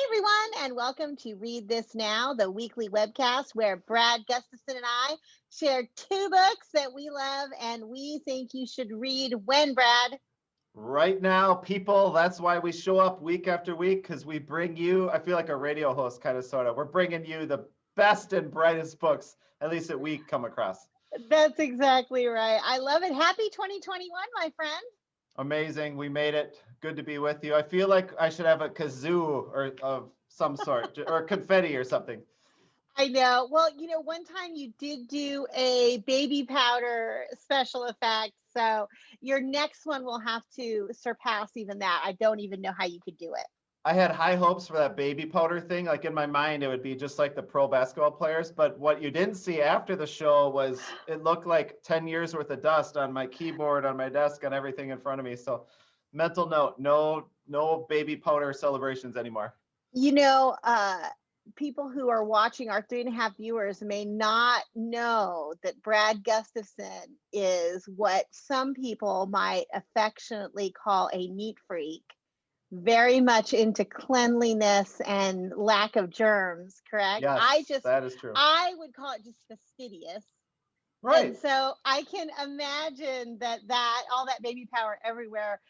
everyone, and welcome to Read This Now, the weekly webcast where Brad Gustafson and I share two books that we love and we think you should read. When, Brad? Right now, people, that's why we show up week after week, because we bring you, I feel like a radio host kind of sort of, we're bringing you the best and brightest books, at least that we come across. That's exactly right. I love it. Happy 2021, my friend. Amazing. We made it. Good to be with you. I feel like I should have a kazoo or of some sort or confetti or something. I know. Well, one time you did do a baby powder special effect. So your next one will have to surpass even that. I don't even know how you could do it. I had high hopes for that baby powder thing. Like in my mind, it would be just like the pro basketball players. But what you didn't see after the show was it looked like 10 years worth of dust on my keyboard, on my desk, on everything in front of me. So mental note, no baby powder celebrations anymore. People who are watching, our 3.5 viewers, may not know that Brad Gustafson is what some people might affectionately call a neat freak. Very much into cleanliness and lack of germs, correct? Yes, that is true. I would call it just fastidious. Right. And so I can imagine that all that baby powder everywhere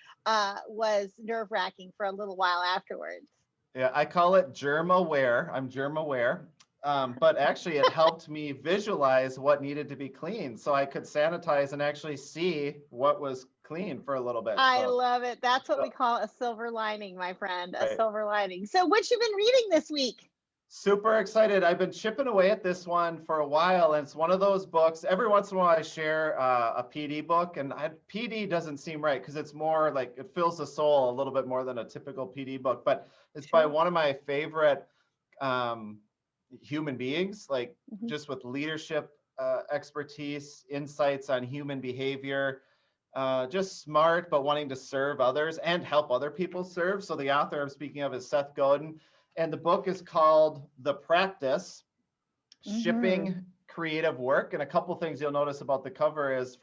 was nerve-wracking for a little while afterwards. Yeah, I call it germ aware. I'm germ aware. But actually it helped me visualize what needed to be clean so I could sanitize and actually see what was clean for a little bit. I love it. That's what we call a silver lining, my friend, a Right. silver lining. So what you been reading this week? Super excited. I've been chipping away at this one for a while, and it's one of those books. Every once in a while I share a PD book, and PD doesn't seem right because it's more like it fills the soul a little bit more than a typical PD book, but it's by one of my favorite human beings, like just with leadership expertise, insights on human behavior, just smart, but wanting to serve others and help other people serve. So the author I'm speaking of is Seth Godin, and the book is called The Practice, Shipping Creative Work. And a couple things you'll notice about the cover is,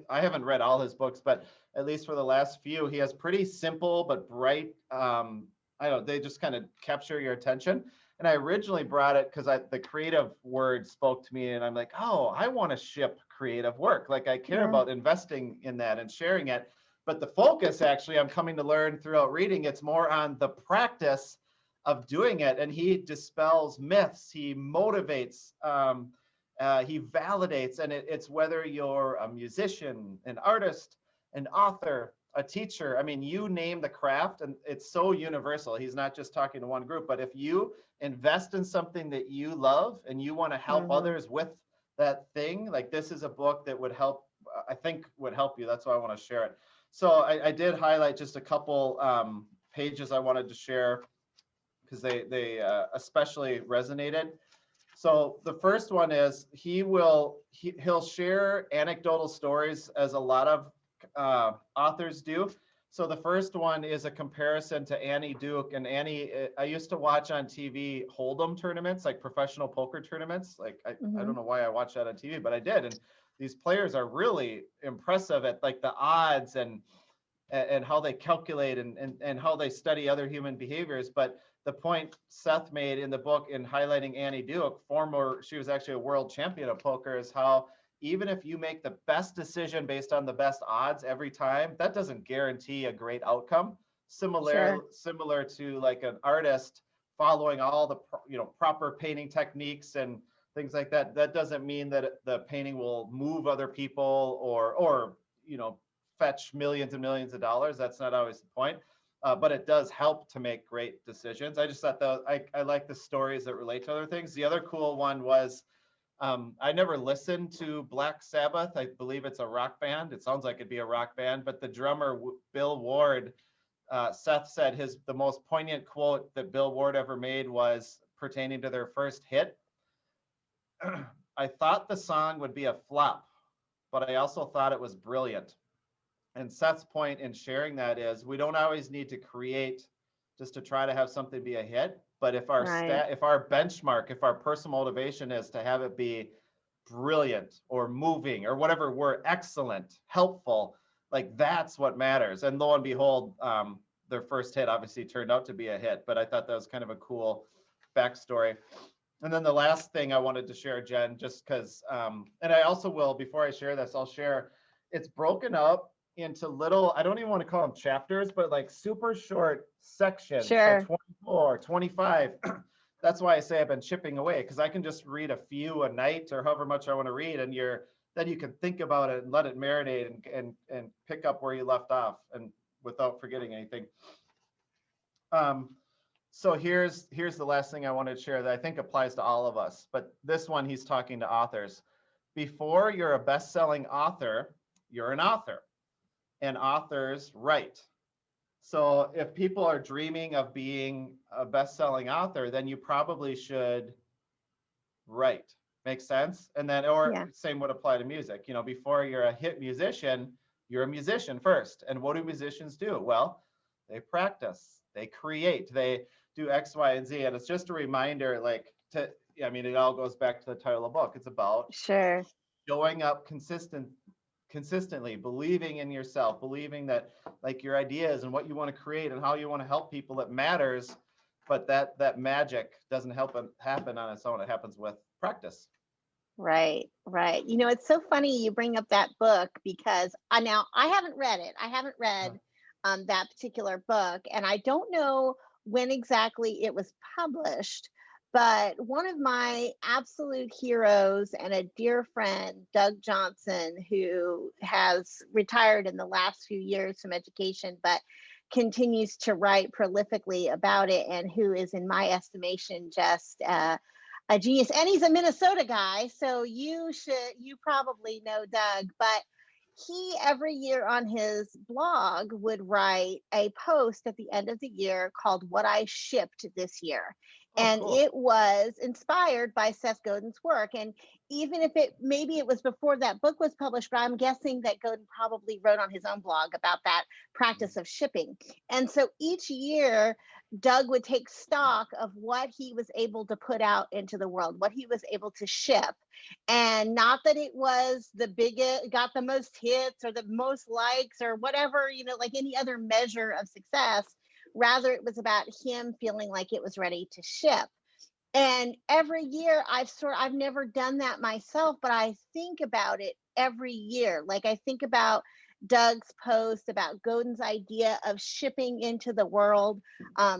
I haven't read all his books, but at least for the last few, he has pretty simple but bright, they just kind of capture your attention. And I originally brought it because the creative word spoke to me, and I'm like, oh, I want to ship creative work. Like I care about investing in that and sharing it. But the focus, actually, I'm coming to learn throughout reading, it's more on the practice of doing it. And he dispels myths, he motivates, he validates, and it's whether you're a musician, an artist, an author, a teacher. I mean, you name the craft, and it's so universal. He's not just talking to one group, but if you invest in something that you love and you want to help others with that thing, like this is a book that would help, I think would help you. That's why I want to share it. So I did highlight just a couple pages I wanted to share because they especially resonated. So the first one is he'll share anecdotal stories, as a lot of authors do. So the first one is a comparison to Annie Duke. And Annie, I used to watch on TV Hold'em tournaments, like professional poker tournaments. Like I don't know why I watched that on TV, but I did. And these players are really impressive at like the odds and how they calculate and how they study other human behaviors. But the point Seth made in the book in highlighting Annie Duke, she was actually a world champion of poker, is how even if you make the best decision based on the best odds every time, that doesn't guarantee a great outcome. Similar to like an artist following all the proper painting techniques and things like that. That doesn't mean that the painting will move other people or fetch millions and millions of dollars. That's not always the point. But it does help to make great decisions. I just thought I like the stories that relate to other things. The other cool one was, I never listened to Black Sabbath. I believe it's a rock band. It sounds like it'd be a rock band, but the drummer, Bill Ward, Seth said the most poignant quote that Bill Ward ever made was pertaining to their first hit. I thought the song would be a flop, but I also thought it was brilliant. And Seth's point in sharing that is we don't always need to create just to try to have something be a hit. But if our if our benchmark, if our personal motivation is to have it be brilliant or moving or whatever word, excellent, helpful, like that's what matters. And lo and behold, their first hit obviously turned out to be a hit, but I thought that was kind of a cool backstory. And then the last thing I wanted to share, Jen, just because, and I also will, before I share this, I'll share, it's broken up into little, I don't even want to call them chapters, but like super short sections. Sure. So 24, 25. That's why I say I've been chipping away, because I can just read a few a night or however much I want to read, and then you can think about it and let it marinate and pick up where you left off and without forgetting anything. So here's the last thing I wanted to share that I think applies to all of us, but this one he's talking to authors. Before you're a best-selling author, you're an author, and authors write. So if people are dreaming of being a best-selling author, then you probably should write. Makes sense? And then, or same would apply to music. You know, before you're a hit musician, you're a musician first. And what do musicians do? Well, they practice, they create, they do X, Y, and Z. And it's just a reminder, like, I mean, it all goes back to the title of the book. It's about showing up consistently, believing in yourself, believing that like your ideas and what you want to create and how you want to help people, it matters. But that magic doesn't happen on its own. It happens with practice. Right. You know, it's so funny you bring up that book, because now I haven't read it. I haven't read that particular book, and I don't know when exactly it was published. But one of my absolute heroes and a dear friend, Doug Johnson, who has retired in the last few years from education, but continues to write prolifically about it, and who is, in my estimation, just a genius. And he's a Minnesota guy, so you probably know Doug, but he every year on his blog would write a post at the end of the year called "What I Shipped This Year." And cool. It was inspired by Seth Godin's work. And even if maybe it was before that book was published, but I'm guessing that Godin probably wrote on his own blog about that practice of shipping. And so each year, Doug would take stock of what he was able to put out into the world, what he was able to ship. And not that it was the biggest, got the most hits or the most likes or whatever, you know, like any other measure of success. Rather, it was about him feeling like it was ready to ship. And every year I've never done that myself, but I think about it every year. Like I think about Doug's post about Godin's idea of shipping into the world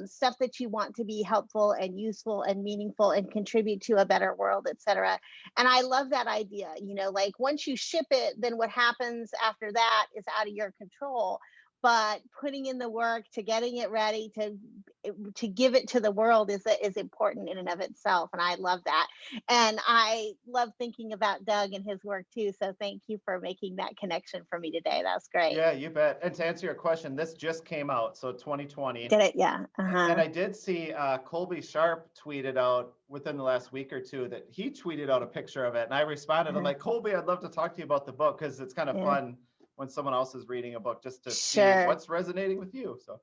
stuff that you want to be helpful and useful and meaningful and contribute to a better world, etc. And I love that idea. You know, like once you ship it, then what happens after that is out of your control. But putting in the work to getting it ready to give it to the world is important in and of itself. And I love that. And I love thinking about Doug and his work too. So thank you for making that connection for me today. That's great. Yeah, you bet. And to answer your question, this just came out. So 2020. Did it? Yeah. And I did see Colby Sharp tweeted out within the last week or two that he tweeted out a picture of it. And I responded, I'm like, Colby, I'd love to talk to you about the book, because it's kind of fun when someone else is reading a book just to see what's resonating with you. So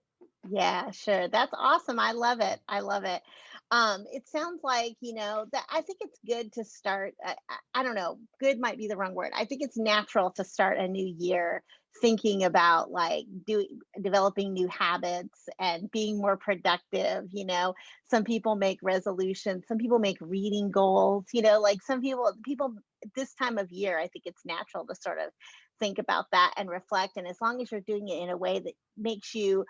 yeah, sure. That's awesome. I love it. It sounds like, you know, that I think it's good to start. I don't know, good might be the wrong word. I think it's natural to start a new year thinking about like developing new habits and being more productive. You know, some people make resolutions, some people make reading goals, you know, like some people this time of year, I think it's natural to sort of think about that and reflect. And as long as you're doing it in a way that makes you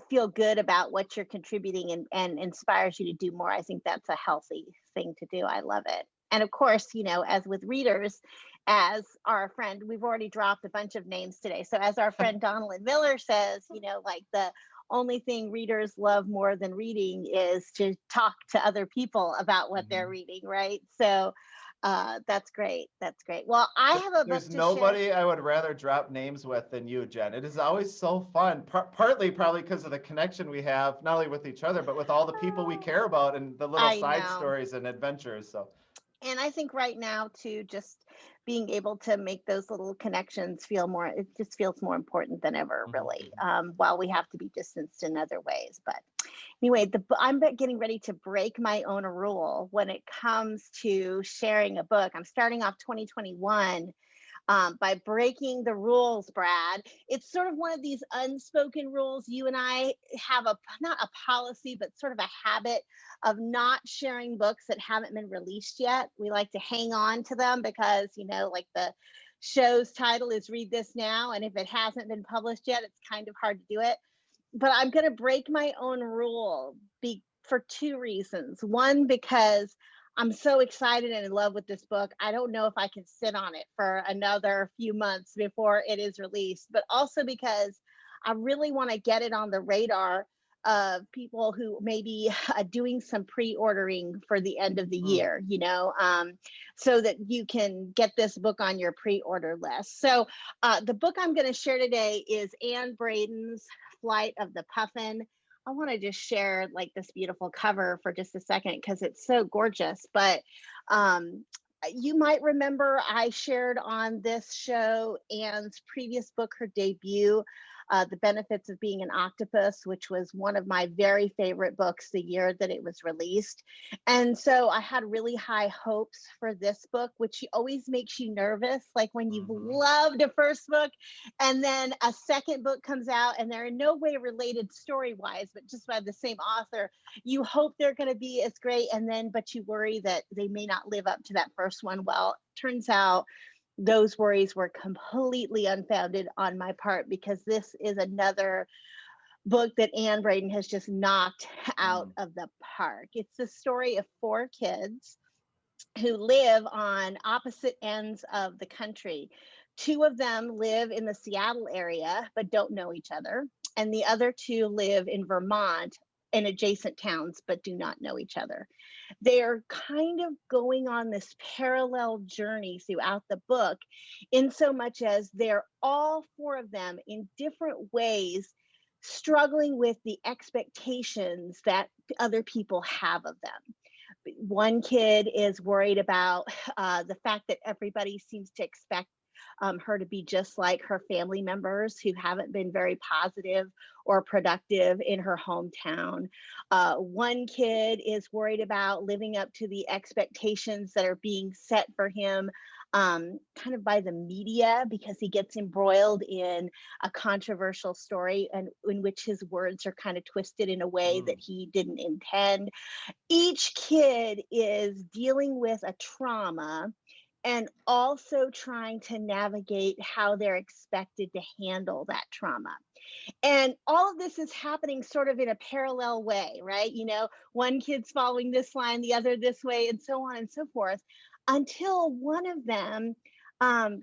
feel good about what you're contributing and inspires you to do more, I think that's a healthy thing to do. I love it. And of course, you know, as with readers, as our friend, we've already dropped a bunch of names today. So as our friend Donald Miller says, you know, like the only thing readers love more than reading is to talk to other people about what they're reading, right? So that's great. Well, I have a book to share. There's nobody I would rather drop names with than you, Jen. It is always so fun, partly probably because of the connection we have, not only with each other, but with all the people we care about and the little side stories and adventures. So. And I think right now too, just being able to make those little connections it just feels more important than ever, really, while we have to be distanced in other ways. But anyway, I'm getting ready to break my own rule when it comes to sharing a book. I'm starting off 2021 by breaking the rules, Brad. It's sort of one of these unspoken rules. You and I have not a policy, but sort of a habit of not sharing books that haven't been released yet. We like to hang on to them because, like the show's title is Read This Now. And if it hasn't been published yet, it's kind of hard to do it. But I'm going to break my own rule for two reasons. One, because I'm so excited and in love with this book. I don't know if I can sit on it for another few months before it is released, but also because I really want to get it on the radar of people who may be doing some pre-ordering for the end of the year, so that you can get this book on your pre-order list. So the book I'm going to share today is Anne Braden's Flight of the Puffin. I want to just share like this beautiful cover for just a second because it's so gorgeous. But you might remember I shared on this show Anne's previous book, her debut, The Benefits of Being an Octopus, which was one of my very favorite books the year that it was released. And so I had really high hopes for this book, which always makes you nervous, like when you've loved a first book and then a second book comes out and they're in no way related story-wise, but just by the same author. You hope they're going to be as great, but you worry that they may not live up to that first one. Well, turns out those worries were completely unfounded on my part, because this is another book that Anne Braden has just knocked out of the park. It's the story of 4 kids who live on opposite ends of the country. 2 of them live in the Seattle area, but don't know each other. And the other 2 live in Vermont in adjacent towns, but do not know each other. They're kind of going on this parallel journey throughout the book, in so much as they're all 4 of them in different ways struggling with the expectations that other people have of them. One kid is worried about the fact that everybody seems to expect her to be just like her family members who haven't been very positive or productive in her hometown. One kid is worried about living up to the expectations that are being set for him kind of by the media, because he gets embroiled in a controversial story and in which his words are kind of twisted in a way that he didn't intend. Each kid is dealing with a trauma and also trying to navigate how they're expected to handle that trauma. And all of this is happening sort of in a parallel way, right? One kid's following this line, the other this way, and so on and so forth, until one of them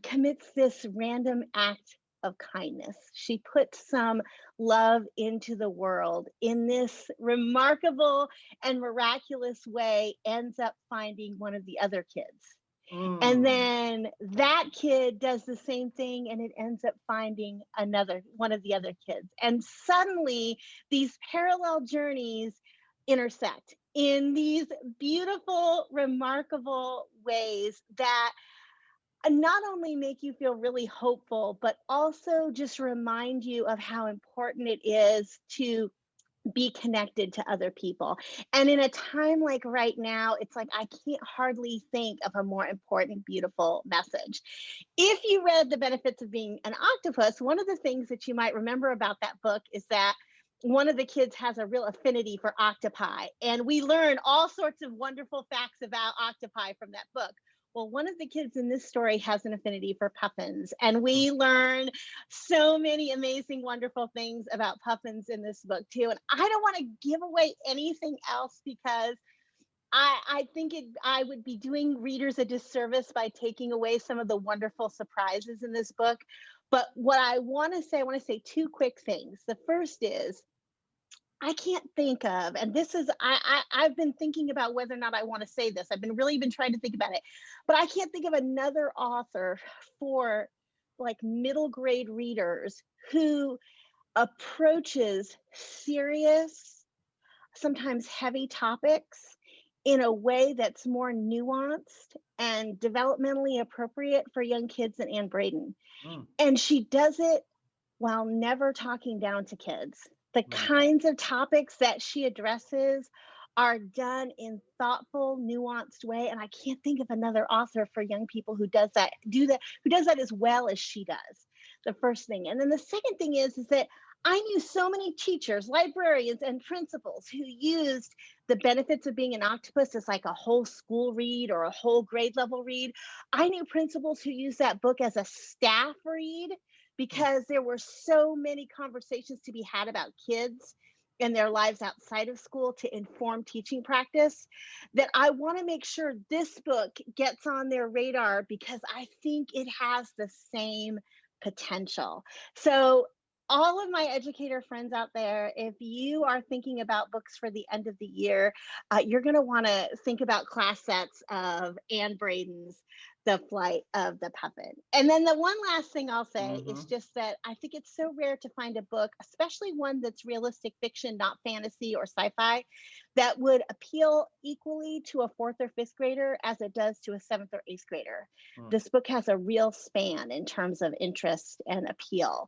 commits this random act of kindness. She puts some love into the world in this remarkable and miraculous way, ends up finding one of the other kids. And then that kid does the same thing and it ends up finding one of the other kids. And suddenly these parallel journeys intersect in these beautiful, remarkable ways that not only make you feel really hopeful, but also just remind you of how important it is to be connected to other people. And in a time like right now, it's like I can't hardly think of a more important, beautiful message. If you read The Benefits of Being an Octopus, one of the things that you might remember about that book is that one of the kids has a real affinity for octopi. And we learn all sorts of wonderful facts about octopi from that book. Well, one of the kids in this story has an affinity for puffins, and we learn so many amazing, wonderful things about puffins in this book too. And I don't want to give away anything else, because I think I would be doing readers a disservice by taking away some of the wonderful surprises in this book. But what I want to say 2 quick things. The first is, I can't think of, and this is, I've been thinking about whether or not I want to say this. I've been trying to think about it, but I can't think of another author for like middle grade readers who approaches serious, sometimes heavy topics in a way that's more nuanced and developmentally appropriate for young kids than Anne Braden. And she does it while never talking down to kids. The kinds of topics that she addresses are done in thoughtful, nuanced way. And I can't think of another author for young people who does that, who does that as well as she does. The first thing. And then the second thing is that I knew so many teachers, librarians, and principals who used the benefits of being an octopus as like a whole school read or a whole grade level read. I knew principals who used that book as a staff read because there were so many conversations to be had about kids and their lives outside of school to inform teaching practice, that I want to make sure this book gets on their radar because I think it has the same potential. So all of my educator friends out there, if you are thinking about books for the end of the year, you're going to want to think about class sets of Anne Braden's The Flight of the Puffin. And then the one last thing I'll say is just that I think it's so rare to find a book, especially one that's realistic fiction, not fantasy or sci-fi, that would appeal equally to a 4th or 5th grader as it does to a 7th or 8th grader. This book has a real span in terms of interest and appeal.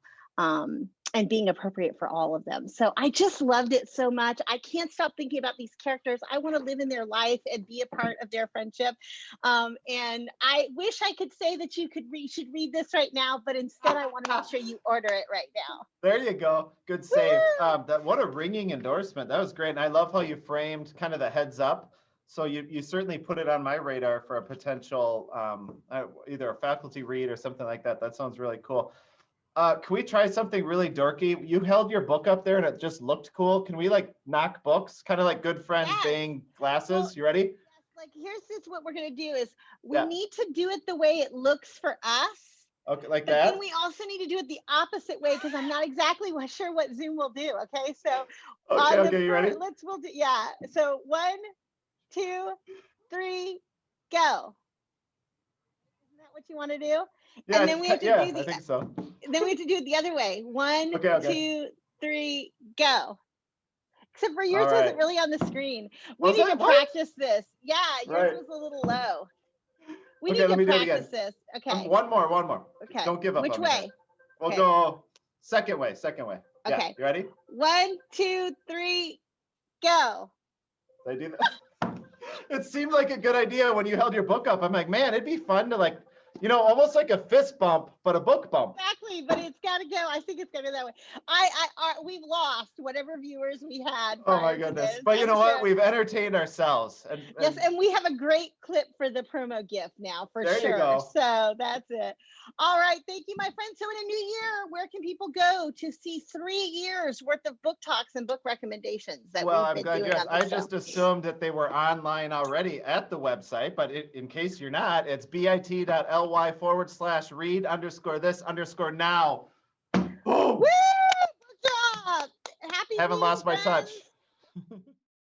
And being appropriate for all of them. So I just loved it so much. I can't stop thinking about these characters. I want to live in their life and be a part of their friendship. And I wish I could say that you should read this right now, but instead I want to make sure you order it right now. There you go. Good save. What a ringing endorsement. That was great. And I love how you framed kind of the heads up. So you certainly put it on my radar for a potential, either a faculty read or something like that. That sounds really cool. Can we try something really dorky? You held your book up there and it just looked cool. Can we like knock books? Kind of like good friends bang glasses. Well, you ready? Yes, like here's what we're gonna do is we need to do it the way it looks for us. Okay, like but that. Then we also need to do it the opposite way because I'm not exactly sure what Zoom will do. Okay, so okay, you ready? We'll do So 1, 2, 3, go. Isn't that what you want to do? Yeah, and then we have to do I think so. Then we have to do it the other way. 1, 2, 3, go. Except for yours wasn't really on the screen. We need to practice this. Yeah, yours was a little low. We need to practice this. Okay. One more. Okay. Don't give up. Which way? We'll go second way. Okay. Yeah, you ready? 1, 2, 3, go. Did I do that? It seemed like a good idea when you held your book up. I'm like, man, it'd be fun to like, almost like a fist bump, but a book bump. Exactly, but it's got to go. I think it's going to go that way. We've lost whatever viewers we had. Oh my goodness! But you know what? We've entertained ourselves. Yes, and we have a great clip for the promo gift now, for sure. There you go. So that's it. All right, thank you, my friends. So in a new year, where can people go to see 3 years worth of book talks and book recommendations that we've been doing on the show? I just assumed that they were online already at the website, but in case you're not, it's bit.ly/read_this_now. Boom! Woo! Good job! Haven't lost my touch.